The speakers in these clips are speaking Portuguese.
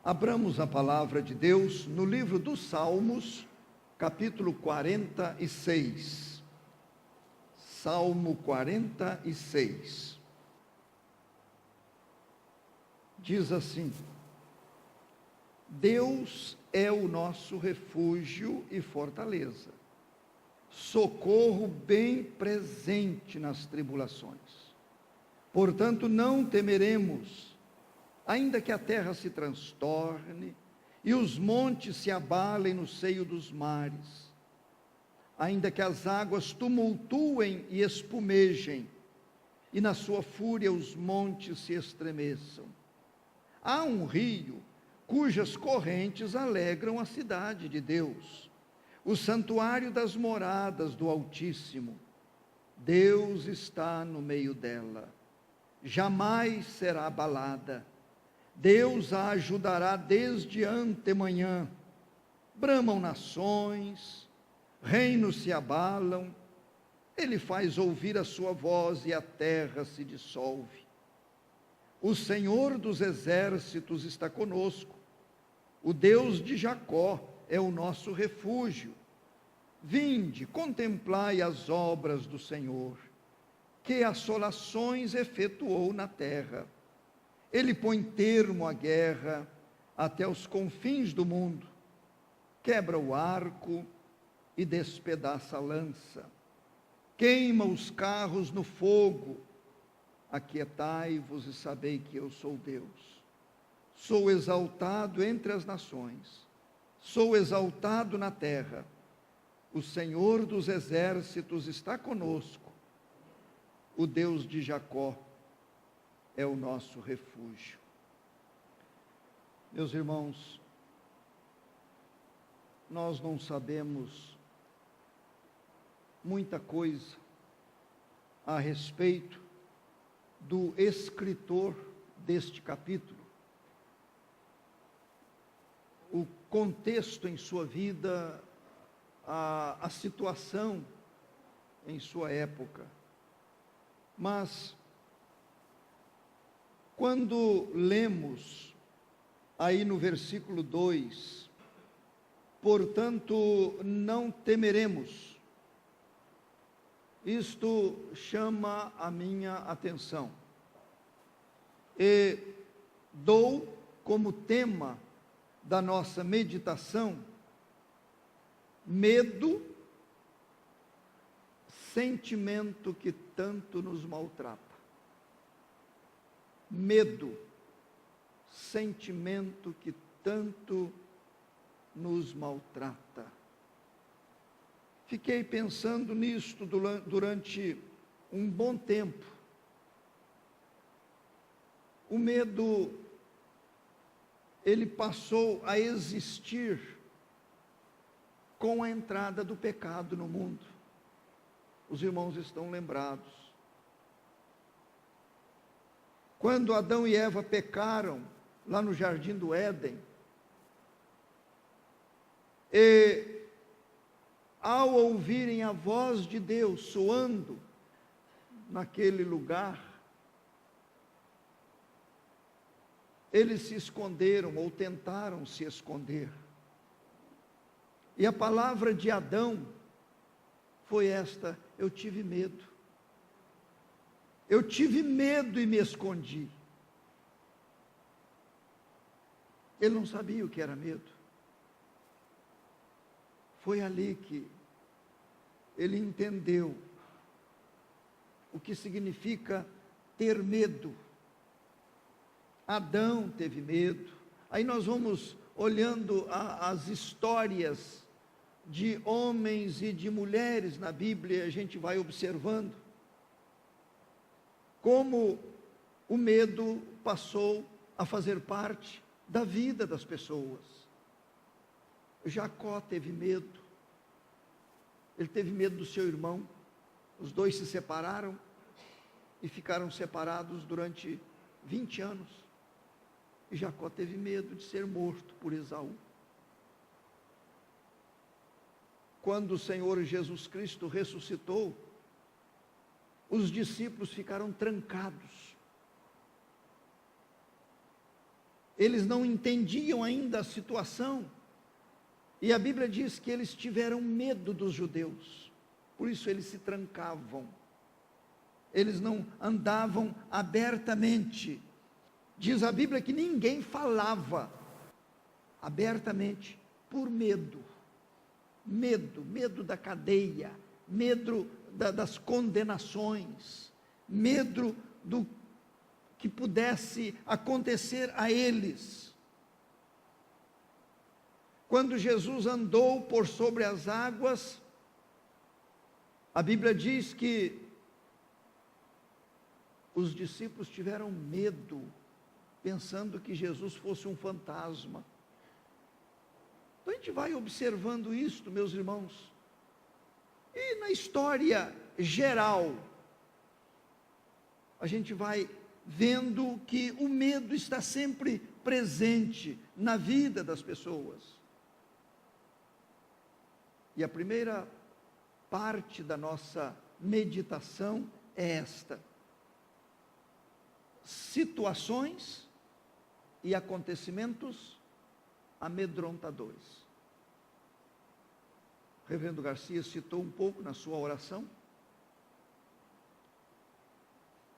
Abramos a palavra de Deus no livro dos Salmos, capítulo 46. Salmo 46. Diz assim: Deus é o nosso refúgio e fortaleza, socorro bem presente nas tribulações. Portanto, não temeremos, ainda que a terra se transtorne e os montes se abalem no seio dos mares, ainda que as águas tumultuem e espumejem, e na sua fúria os montes se estremeçam. Há um rio cujas correntes alegram a cidade de Deus, o santuário das moradas do Altíssimo. Deus está no meio dela, jamais será abalada. Deus a ajudará desde antemanhã. Bramam nações, reinos se abalam, Ele faz ouvir a sua voz e a terra se dissolve. O Senhor dos exércitos está conosco, o Deus de Jacó é o nosso refúgio. Vinde, contemplai as obras do Senhor, que assolações efetuou na terra. Ele põe termo à guerra até os confins do mundo, quebra o arco e despedaça a lança, queima os carros no fogo. Aquietai-vos e sabei que eu sou Deus. Sou exaltado entre as nações, sou exaltado na terra. O Senhor dos exércitos está conosco, o Deus de Jacó é o nosso refúgio. Meus irmãos, nós não sabemos muita coisa a respeito do escritor deste capítulo, o contexto em sua vida, a situação em sua época. Mas, quando lemos aí no versículo 2, portanto, não temeremos, isto chama a minha atenção. E dou como tema da nossa meditação medo, sentimento que tanto nos maltrata. Medo, sentimento que tanto nos maltrata. Fiquei pensando nisto durante um bom tempo. O medo, ele passou a existir com a entrada do pecado no mundo. Os irmãos estão lembrados. Quando Adão e Eva pecaram lá no jardim do Éden, e ao ouvirem a voz de Deus soando naquele lugar, eles se esconderam ou tentaram se esconder. E a palavra de Adão foi esta: eu tive medo. Eu tive medo e me escondi. Ele não sabia o que era medo. Foi ali que ele entendeu o que significa ter medo. Adão teve medo. Aí nós vamos olhando as histórias de homens e de mulheres na Bíblia, a gente vai observando como o medo passou a fazer parte da vida das pessoas. Jacó teve medo. Ele teve medo do seu irmão. Os dois se separaram e ficaram separados durante 20 anos. E Jacó teve medo de ser morto por Esaú. Quando o Senhor Jesus Cristo ressuscitou, os discípulos ficaram trancados. eles não entendiam ainda a situação, e a Bíblia diz que eles tiveram medo dos judeus, por isso eles se trancavam, eles não andavam abertamente. Diz a Bíblia que ninguém falava abertamente, por medo, medo da cadeia, medo das condenações, medo do que pudesse acontecer a eles. Quando Jesus andou por sobre as águas, a Bíblia diz que os discípulos tiveram medo, pensando que Jesus fosse um fantasma. Então a gente vai observando isto, meus irmãos, e na história geral, a gente vai vendo que o medo está sempre presente na vida das pessoas. E a primeira parte da nossa meditação é esta: situações e acontecimentos amedrontadores. O reverendo Garcia citou um pouco na sua oração.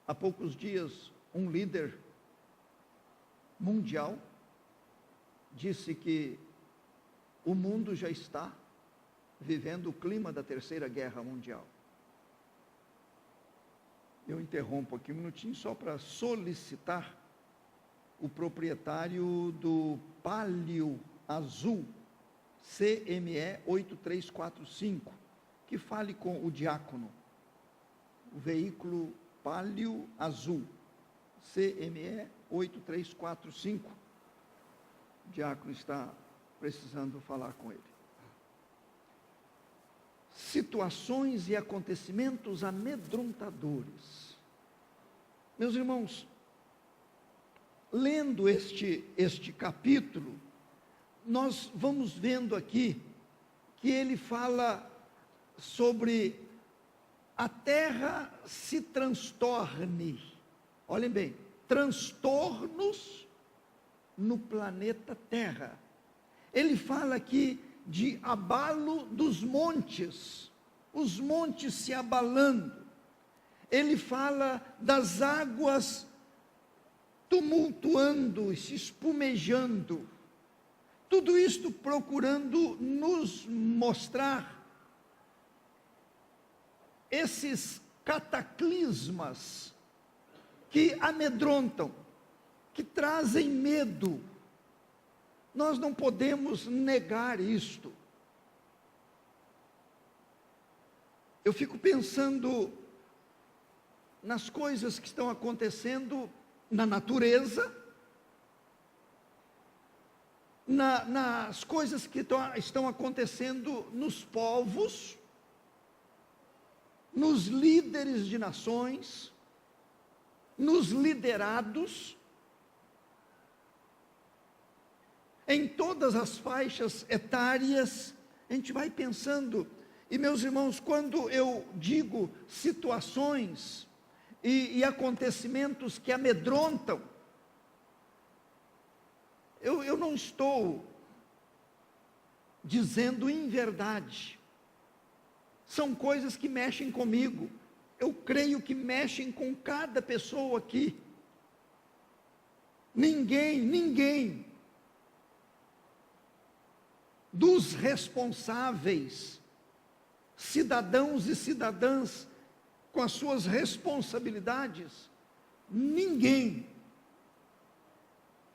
Há poucos dias, um líder mundial disse que o mundo já está vivendo o clima da Terceira Guerra Mundial. Eu interrompo aqui um minutinho só para solicitar o proprietário do Palio Azul, CME 8345, que fale com o diácono. O veículo Palio Azul, CME 8345. O diácono está precisando falar com ele. Situações e acontecimentos amedrontadores. Meus irmãos, lendo este capítulo, nós vamos vendo aqui que ele fala sobre a terra se transtorne. Olhem bem, transtornos no planeta Terra. Ele fala aqui de abalo dos montes, os montes se abalando. Ele fala das águas tumultuando e se espumejando. Tudo isto procurando nos mostrar esses cataclismas que amedrontam, que trazem medo. Nós não podemos negar isto. Eu fico pensando nas coisas que estão acontecendo na natureza, nas coisas que estão acontecendo nos povos, nos líderes de nações, nos liderados, em todas as faixas etárias. A gente vai pensando, e meus irmãos, quando eu digo situações e acontecimentos que amedrontam, eu não estou dizendo inverdade. São coisas que mexem comigo. Eu creio que mexem com cada pessoa aqui. Ninguém dos responsáveis, cidadãos e cidadãs com as suas responsabilidades, ninguém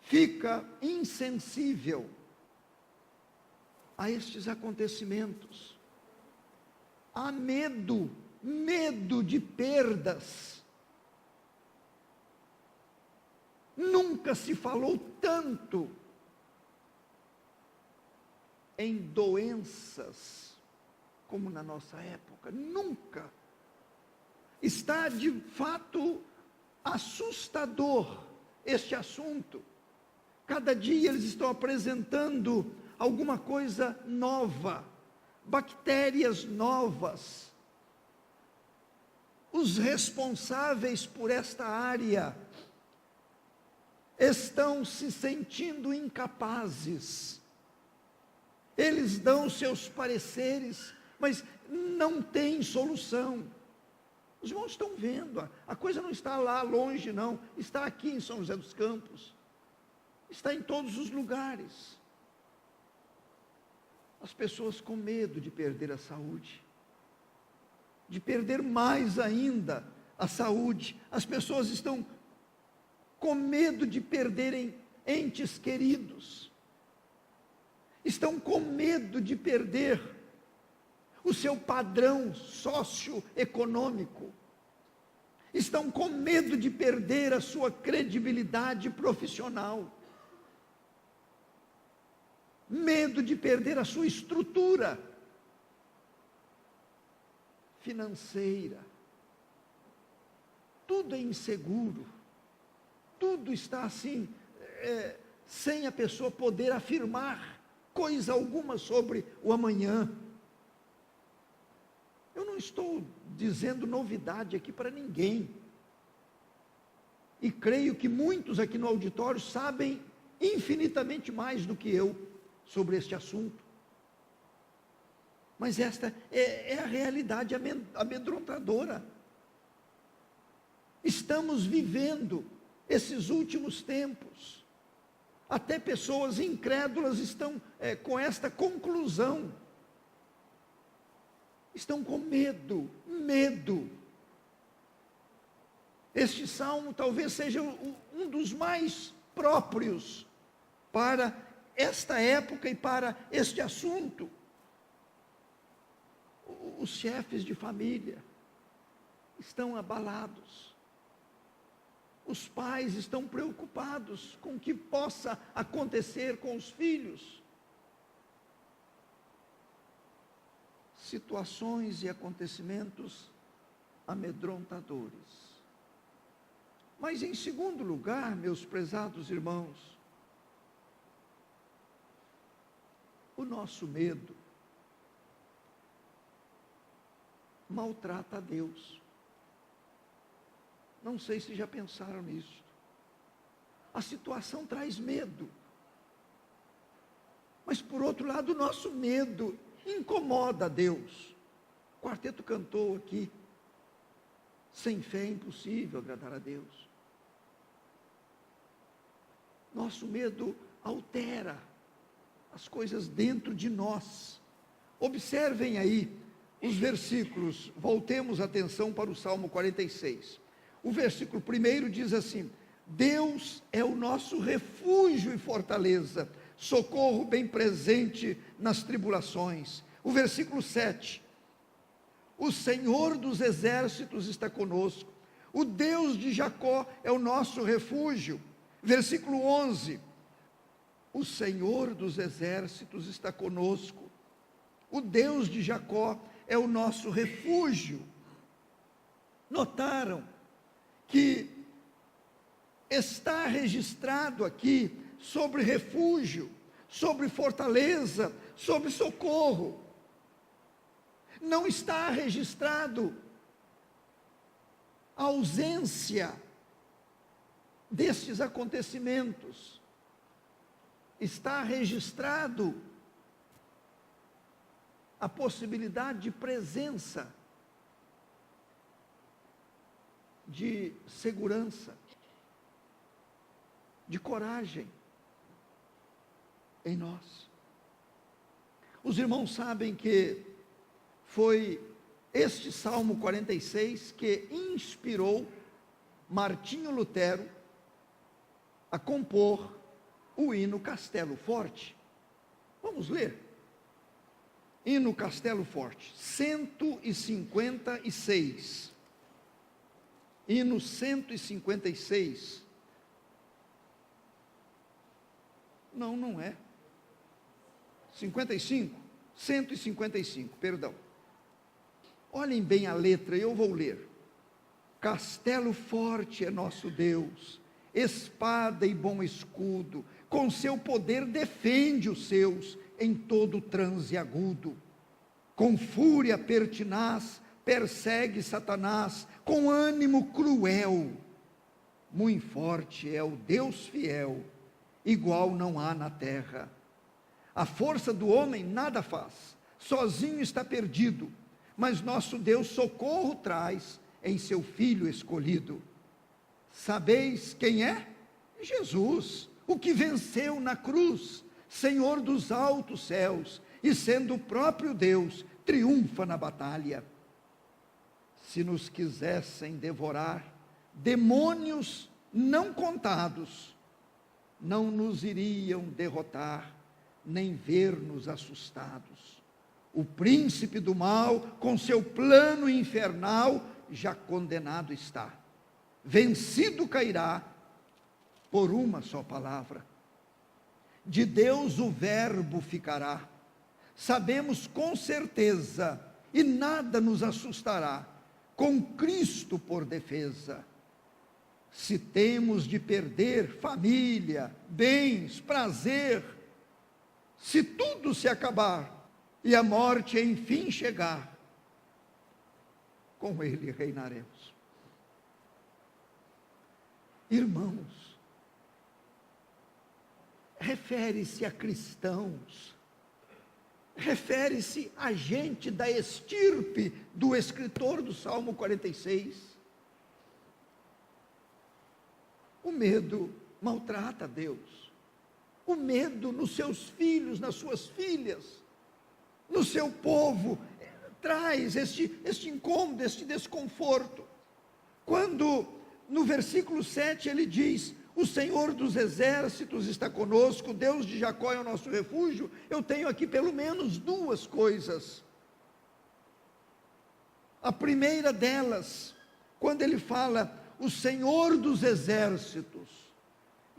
fica insensível a estes acontecimentos. Há medo de perdas. Nunca se falou tanto em doenças como na nossa época, nunca. Está de fato assustador este assunto. Cada dia eles estão apresentando alguma coisa nova, bactérias novas. Os responsáveis por esta área estão se sentindo incapazes. Eles dão seus pareceres, mas não tem solução. Os irmãos estão vendo, a coisa não está lá longe não, está aqui em São José dos Campos, está em todos os lugares. As pessoas com medo de perder a saúde, de perder mais ainda a saúde. As pessoas estão com medo de perderem entes queridos, estão com medo de perder o seu padrão socioeconômico, estão com medo de perder a sua credibilidade profissional, medo de perder a sua estrutura financeira. Tudo é inseguro, tudo está assim, sem a pessoa poder afirmar coisa alguma sobre o amanhã. Eu não estou dizendo novidade aqui para ninguém, e creio que muitos aqui no auditório sabem infinitamente mais do que eu sobre este assunto, mas esta é a realidade amedrontadora. Estamos vivendo esses últimos tempos, até pessoas incrédulas estão com esta conclusão, estão com medo. Este salmo talvez seja um dos mais próprios para esta época e para este assunto. Os chefes de família estão abalados, os pais estão preocupados com o que possa acontecer com os filhos. Situações e acontecimentos amedrontadores. Mas em segundo lugar, meus prezados irmãos, o nosso medo maltrata a Deus. Não sei se já pensaram nisso. A situação traz medo, mas por outro lado, o nosso medo incomoda a Deus. O quarteto cantou aqui, sem fé é impossível agradar a Deus. Nosso medo altera as coisas dentro de nós. Observem aí os versículos, voltemos a atenção para o Salmo 46. O versículo 1 diz assim: Deus é o nosso refúgio e fortaleza, socorro bem presente nas tribulações. O versículo 7, o Senhor dos exércitos está conosco, o Deus de Jacó é o nosso refúgio. Versículo 11, o Senhor dos exércitos está conosco, o Deus de Jacó é o nosso refúgio. Notaram que está registrado aqui sobre refúgio, sobre fortaleza, sobre socorro. Não está registrado a ausência destes acontecimentos. Está registrado a possibilidade de presença, de segurança, de coragem em nós. Os irmãos sabem que foi este Salmo 46 que inspirou Martinho Lutero a compor o hino Castelo Forte. Vamos ler. Hino Castelo Forte, 156. Hino 156. Não é. 55? 155, perdão. Olhem bem a letra, eu vou ler. Castelo forte é nosso Deus, espada e bom escudo, com seu poder defende os seus em todo transe agudo. Com fúria pertinaz persegue Satanás, com ânimo cruel. muito forte é o Deus fiel, igual não há na terra. A força do homem nada faz, sozinho está perdido, mas nosso Deus socorro traz em seu Filho escolhido. Sabeis quem é? Jesus, o que venceu na cruz, Senhor dos altos céus, e sendo o próprio Deus, triunfa na batalha. Se nos quisessem devorar, demônios não contados, não nos iriam derrotar, nem ver-nos assustados. O príncipe do mal, com seu plano infernal, já condenado está. Vencido cairá por uma só palavra. De Deus o verbo ficará. Sabemos com certeza, e nada nos assustará, com Cristo por defesa. Se temos de perder família, bens, prazer, se tudo se acabar e a morte enfim chegar, com Ele reinaremos. Irmãos, refere-se a cristãos, refere-se a gente da estirpe do escritor do Salmo 46. O medo maltrata Deus. O medo nos seus filhos, nas suas filhas, no seu povo, traz este incômodo, este desconforto. Quando no versículo 7 ele diz: o Senhor dos exércitos está conosco, Deus de Jacó é o nosso refúgio, eu tenho aqui pelo menos duas coisas. A primeira delas, quando ele fala, o Senhor dos exércitos,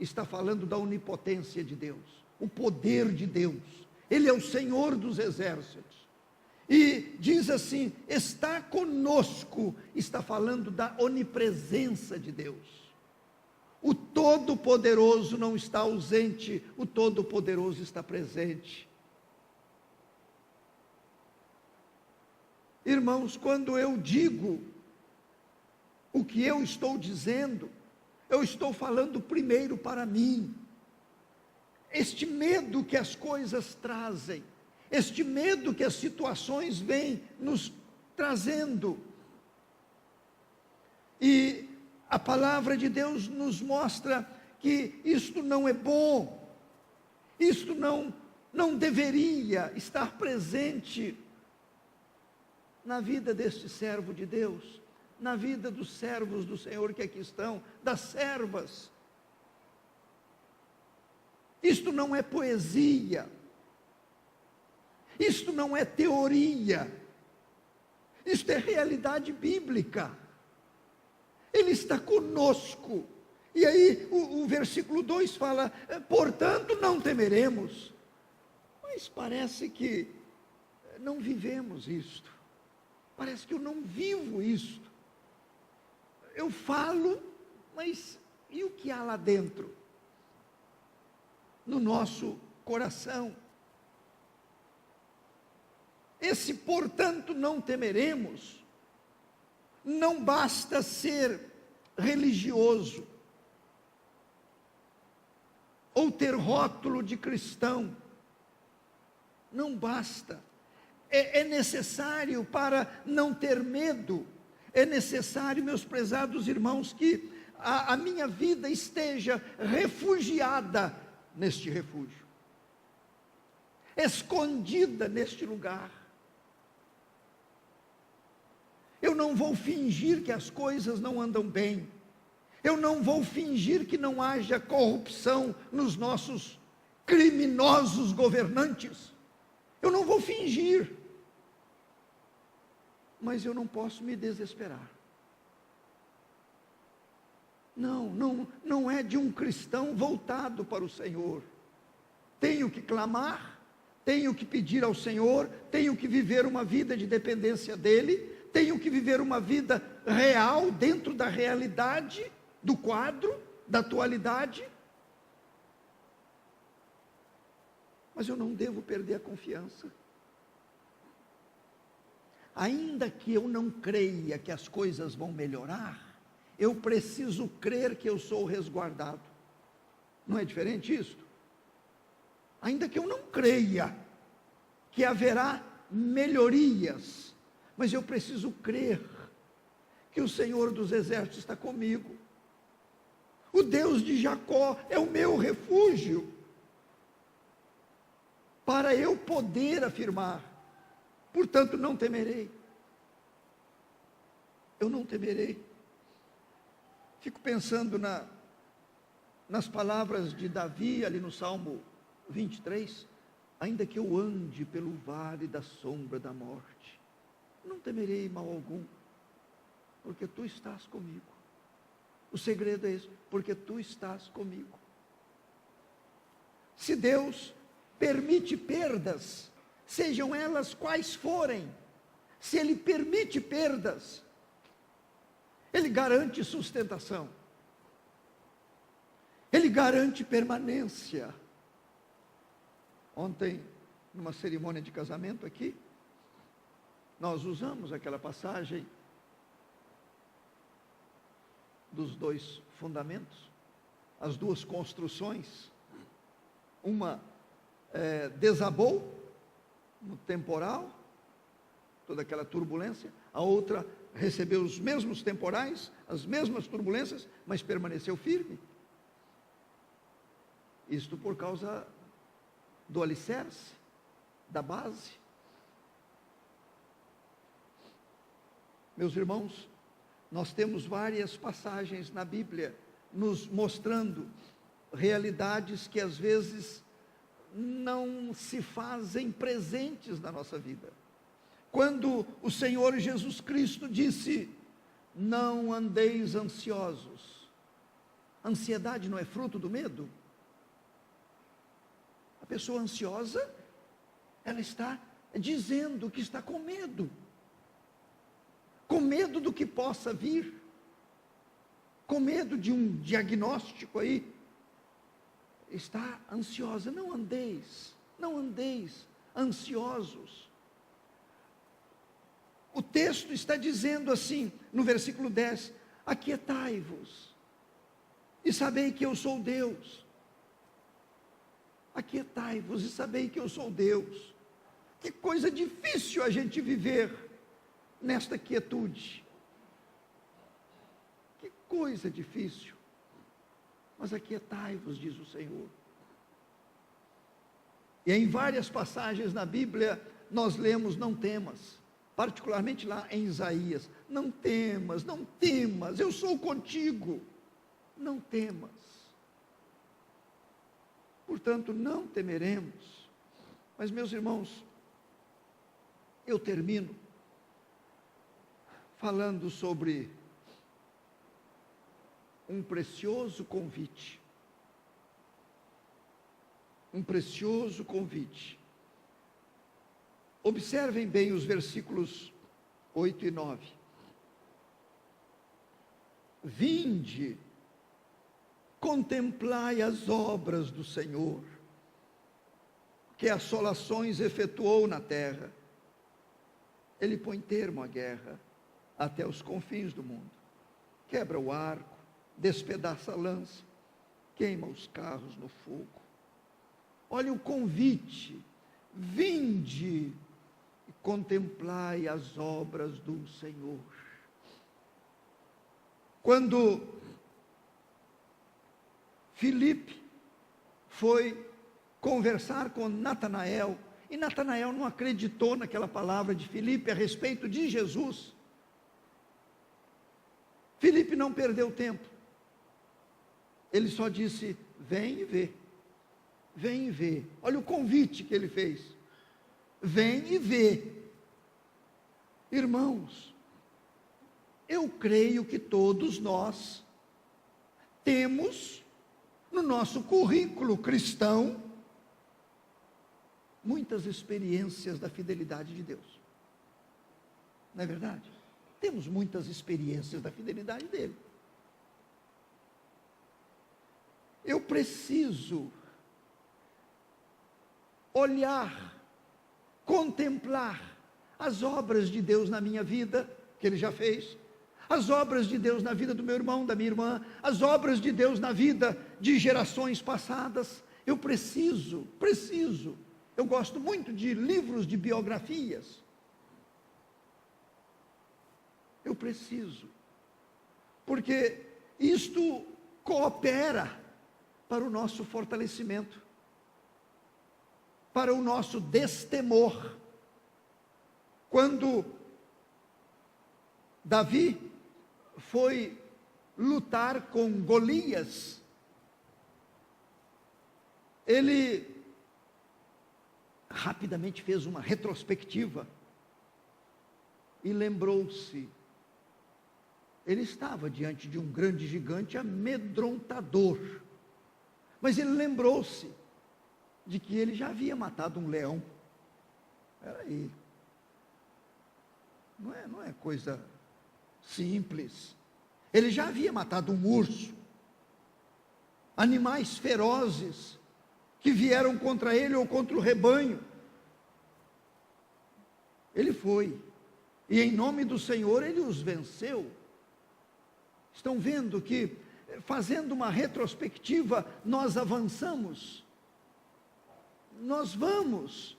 está falando da onipotência de Deus, o poder de Deus. Ele é o Senhor dos exércitos. E diz assim, está conosco, está falando da onipresença de Deus. O Todo-Poderoso não está ausente, o Todo-Poderoso está presente. Irmãos, quando eu digo o que eu estou dizendo, eu estou falando primeiro para mim. Este medo que as coisas trazem, este medo que as situações vêm nos trazendo. E a palavra de Deus nos mostra que isto não é bom, isto não deveria estar presente na vida deste servo de Deus, na vida dos servos do Senhor que aqui estão, das servas. Isto não é poesia, isto não é teoria, isto é realidade bíblica. Ele está conosco. E aí o versículo 2 fala, portanto não temeremos. Mas parece que não vivemos isto. Parece que eu não vivo isto. Eu falo, mas e o que há lá dentro? No nosso coração. Esse portanto não temeremos, não basta ser religioso, ou ter rótulo de cristão, não basta, é necessário para não ter medo, é necessário, meus prezados irmãos, que a minha vida esteja refugiada neste refúgio, escondida neste lugar. Eu não vou fingir que as coisas não andam bem. Eu não vou fingir que não haja corrupção nos nossos criminosos governantes. Eu não vou fingir. Mas eu não posso me desesperar. Não é de um cristão voltado para o Senhor. Tenho que clamar, tenho que pedir ao Senhor, tenho que viver uma vida de dependência dEle, tenho que viver uma vida real, dentro da realidade, do quadro, da atualidade. Mas eu não devo perder a confiança. Ainda que eu não creia que as coisas vão melhorar, eu preciso crer que eu sou resguardado. Não é diferente isso? Ainda que eu não creia que haverá melhorias, mas eu preciso crer que o Senhor dos Exércitos está comigo. O Deus de Jacó é o meu refúgio, para eu poder afirmar, portanto não temerei. Eu não temerei. Fico pensando nas palavras de Davi, ali no Salmo 23, ainda que eu ande pelo vale da sombra da morte, não temerei mal algum, porque tu estás comigo. O segredo é esse, porque tu estás comigo. Se Deus permite perdas, sejam elas quais forem, se Ele permite perdas, Ele garante sustentação, Ele garante permanência. Ontem, numa cerimônia de casamento aqui, nós usamos aquela passagem dos dois fundamentos, as duas construções. Uma desabou no temporal, toda aquela turbulência, a outra recebeu os mesmos temporais, as mesmas turbulências, mas permaneceu firme. Isto por causa do alicerce, da base. Meus irmãos, nós temos várias passagens na Bíblia nos mostrando realidades que às vezes não se fazem presentes na nossa vida. Quando o Senhor Jesus Cristo disse: não andeis ansiosos. A ansiedade não é fruto do medo? A pessoa ansiosa, ela está dizendo que está com medo do que possa vir, com medo de um diagnóstico aí, está ansiosa. Não andeis ansiosos. O texto está dizendo assim, no versículo 10, aquietai-vos, e sabei que eu sou Deus. Aquietai-vos e sabei que eu sou Deus. Que coisa difícil a gente viver nesta quietude. Que coisa difícil. Mas aquietai-vos, diz o Senhor. E em várias passagens na Bíblia, nós lemos: não temas. Particularmente lá em Isaías: não temas, não temas, eu sou contigo. Não temas. Portanto, não temeremos. Mas, meus irmãos, eu termino falando sobre um precioso convite. Um precioso convite. Observem bem os versículos 8 e 9. Vinde, contemplai as obras do Senhor, que assolações efetuou na terra. Ele põe termo à guerra até os confins do mundo. Quebra o arco, despedaça a lança, queima os carros no fogo. Olha o convite: vinde e contemplai as obras do Senhor. Quando Filipe foi conversar com Natanael, e Natanael não acreditou naquela palavra de Filipe a respeito de Jesus, Filipe não perdeu tempo. Ele só disse: vem e vê. Vem e vê. Olha o convite que ele fez. Vem e vê. Irmãos, eu creio que todos nós temos no nosso currículo cristão muitas experiências da fidelidade de Deus. Não é verdade? Temos muitas experiências da fidelidade dele. Eu preciso olhar, contemplar as obras de Deus na minha vida, que Ele já fez, as obras de Deus na vida do meu irmão, da minha irmã, as obras de Deus na vida de gerações passadas. Eu preciso, eu gosto muito de livros de biografias. Eu preciso, porque isto coopera para o nosso fortalecimento, para o nosso destemor. Quando Davi foi lutar com Golias, ele rapidamente fez uma retrospectiva e lembrou-se. Ele estava diante de um grande gigante amedrontador, mas ele lembrou-se de que ele já havia matado um leão. Espera aí, não é coisa simples. Ele já havia matado um urso, animais ferozes que vieram contra ele ou contra o rebanho. Ele foi, e em nome do Senhor ele os venceu. Estão vendo que, fazendo uma retrospectiva, nós avançamos, nós vamos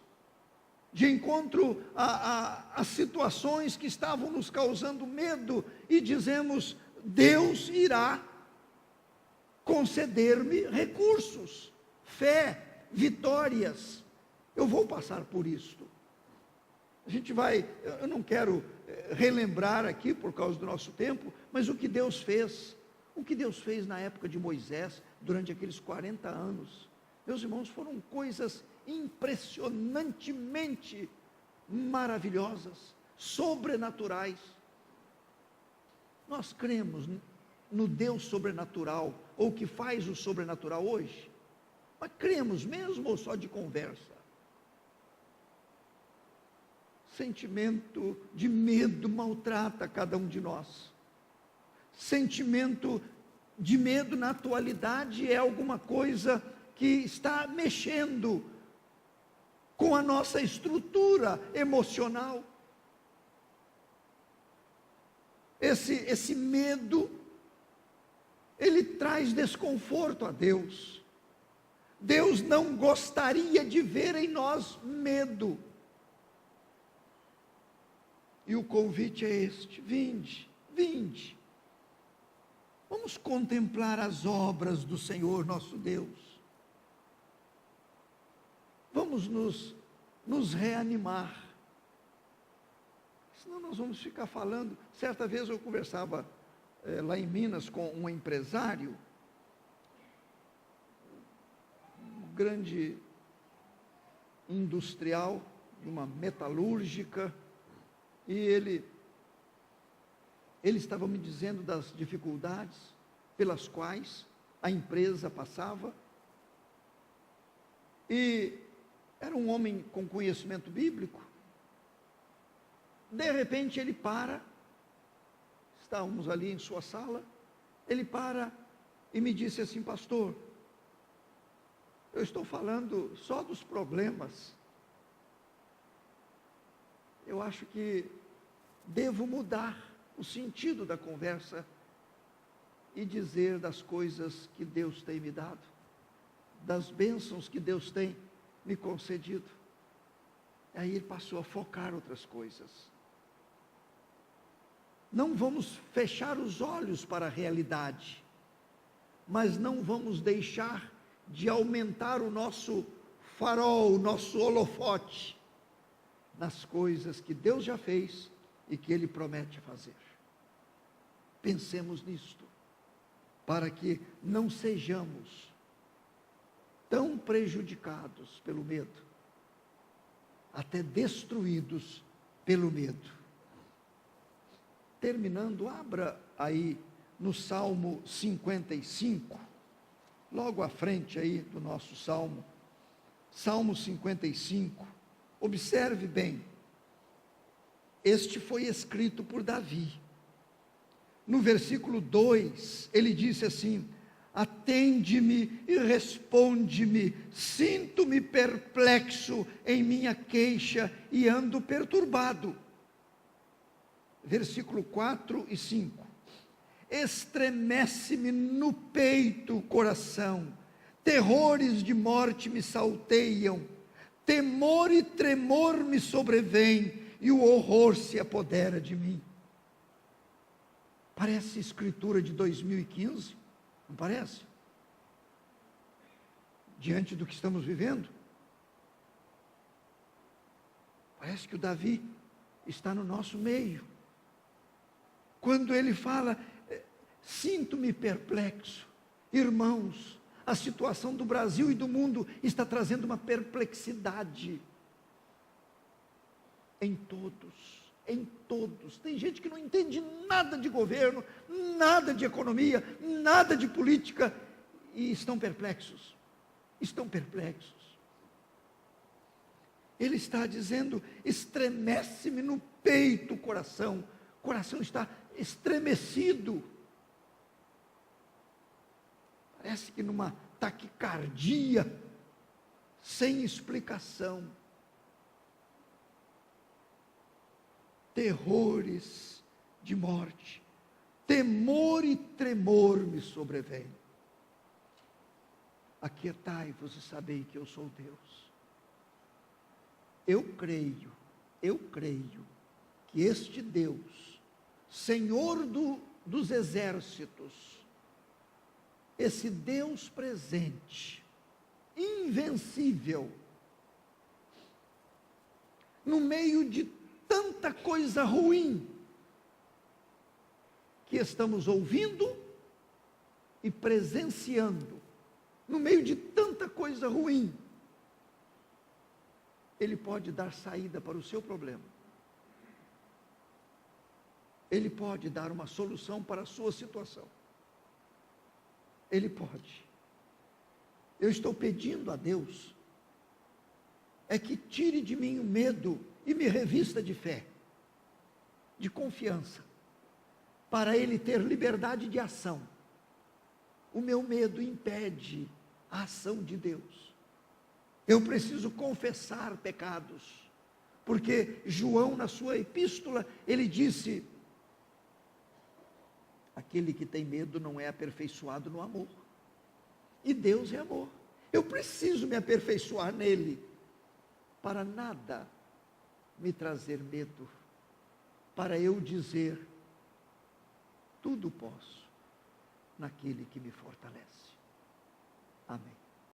de encontro a situações que estavam nos causando medo, e dizemos: Deus irá conceder-me recursos, fé, vitórias. Eu vou passar por isto. A gente vai, eu não quero relembrar aqui por causa do nosso tempo, mas o que Deus fez na época de Moisés, durante aqueles 40 anos, meus irmãos, foram coisas impressionantemente maravilhosas, sobrenaturais. Nós cremos no Deus sobrenatural, ou que faz o sobrenatural hoje, mas cremos mesmo ou só de conversa? Sentimento de medo maltrata cada um de nós. Sentimento de medo na atualidade é alguma coisa que está mexendo com a nossa estrutura emocional. Esse medo, ele traz desconforto a Deus. Deus não gostaria de ver em nós medo. E o convite é este: vinde, vinde. Vamos contemplar as obras do Senhor nosso Deus. Vamos nos reanimar. Senão nós vamos ficar falando. Certa vez eu conversava lá em Minas com um empresário, um grande industrial, de uma metalúrgica, e ele estava me dizendo das dificuldades pelas quais a empresa passava. E era um homem com conhecimento bíblico. De repente ele para, estávamos ali em sua sala, ele para e me disse assim: pastor, eu estou falando só dos problemas. Eu acho que devo mudar o sentido da conversa e dizer das coisas que Deus tem me dado, das bênçãos que Deus tem me concedido. Aí ele passou a focar outras coisas. Não vamos fechar os olhos para a realidade, mas não vamos deixar de aumentar o nosso farol, o nosso holofote nas coisas que Deus já fez e que Ele promete fazer. Pensemos nisto, para que não sejamos tão prejudicados pelo medo, até destruídos pelo medo. Terminando, abra aí no Salmo 55, logo à frente aí do nosso Salmo, Salmo 55, observe bem, este foi escrito por Davi. No versículo 2, ele disse assim: atende-me e responde-me, sinto-me perplexo em minha queixa e ando perturbado. versículo 4 e 5. Estremece-me no peito o coração, terrores de morte me salteiam, temor e tremor me sobrevêm, e o horror se apodera de mim. Parece escritura de 2015, não parece? Diante do que estamos vivendo. Parece que o Davi está no nosso meio. Quando ele fala, sinto-me perplexo. Irmãos, a situação do Brasil e do mundo está trazendo uma perplexidade em todos, em todos. Tem gente que não entende nada de governo, nada de economia, nada de política, e estão perplexos. Estão perplexos. Ele está dizendo, estremece-me no peito o coração está estremecido. Parece que numa taquicardia, sem explicação. Terrores de morte, temor e tremor me sobrevêm. Aquietai-vos e sabei que eu sou Deus. Eu creio que este Deus, Senhor dos exércitos, esse Deus presente, invencível, no meio de tanta coisa ruim que estamos ouvindo e presenciando, no meio de tanta coisa ruim, Ele pode dar saída para o seu problema. Ele pode dar uma solução para a sua situação. Ele pode. Eu estou pedindo a Deus, é que tire de mim o medo e me revista de fé, de confiança, para Ele ter liberdade de ação. O meu medo impede a ação de Deus. Eu preciso confessar pecados, porque João, na sua epístola, ele disse, aquele que tem medo não é aperfeiçoado no amor, e Deus é amor. Eu preciso me aperfeiçoar nele, para nada me trazer medo, para eu dizer, tudo posso, naquele que me fortalece. Amém.